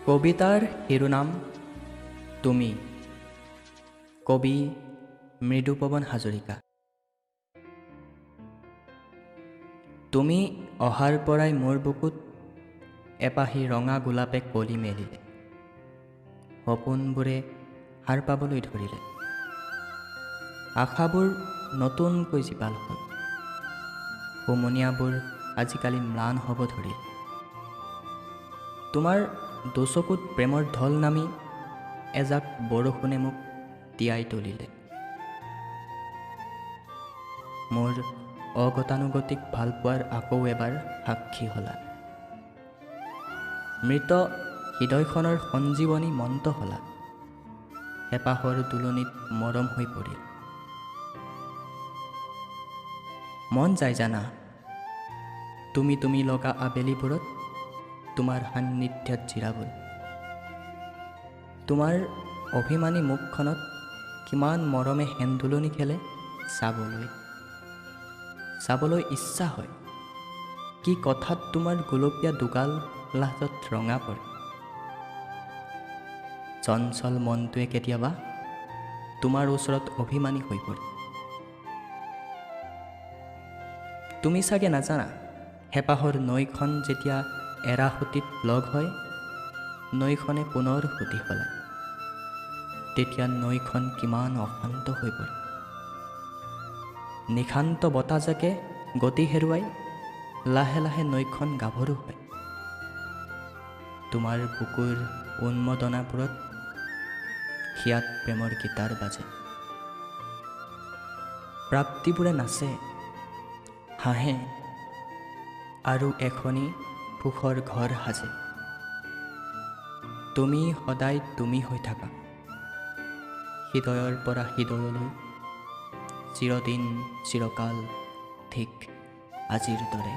কবিতাৰ শিৰোনাম তুমি। কবি মৃদুপৱন হাজৰিকা। তুমি অহাৰ পৰাই মোৰ বুকুত এপাহি ৰঙা গোলাপে কলি মেলিলে। সপোনবোৰে সাৰ পাবলৈ ধৰিলে। আশাবোৰ নতুনকৈ জীপাল হ'ল। হুমুনিয়াবোৰ আজিকালি ম্লান হ'ব ধৰিলে। তোমাৰ দুচকুত প্ৰেমৰ ঢল নামি এজাক বৰষুণে মোক তিয়াই তুলিলে। মোৰ অগতানুগতিক ভালপোৱাৰ আকৌ এবাৰ সাক্ষী হ'লা। মৃত হৃদয়খনৰ সঞ্জীৱনী মন্ত্ৰ হ'লা। হেঁপাহৰ দুলনিত মৰম হৈ পৰিল। মন যায় জানা, তুমি লগা আবেলিবোৰত তোমাৰ সান্নিধ্যত জিৰাবলৈ। তোমাৰ অভিমানী মুখখনত কিমান মৰমে হেন্দোলনি খেলে চাবলৈ ইচ্ছা হয়। কি কথাত তোমাৰ গোলপীয়া দুগাল লাজত ৰঙা পৰে। চঞ্চল মনটোৱে কেতিয়াবা তোমাৰ ওচৰত অভিমানী হৈ পৰে। তুমি চাগে নাজানা, হেঁপাহৰ নৈখন যেতিয়া এৰাসুতিত লগ হয়, নৈখনে পুনৰ সুতি সলায়। তেতিয়া নৈখন কিমান অশান্ত হৈ পৰে। নিশান্ত বতাহজাকে গতি হেৰুৱাই লাহে লাহে নৈখন গাভৰু হয়। তোমাৰ বুকুৰ উন্মদনাবোৰত হিয়াত প্ৰেমৰ গীটাৰ বাজে। প্ৰাপ্তিবোৰে নাচে, হাঁহে আৰু এখনি সুখৰ ঘৰ সাজে। তুমি সদায় তুমি হৈ থাকা, হৃদয়ৰ পৰা হৃদয়লৈ, চিৰদিন চিৰকাল ঠিক আজিৰ দৰে।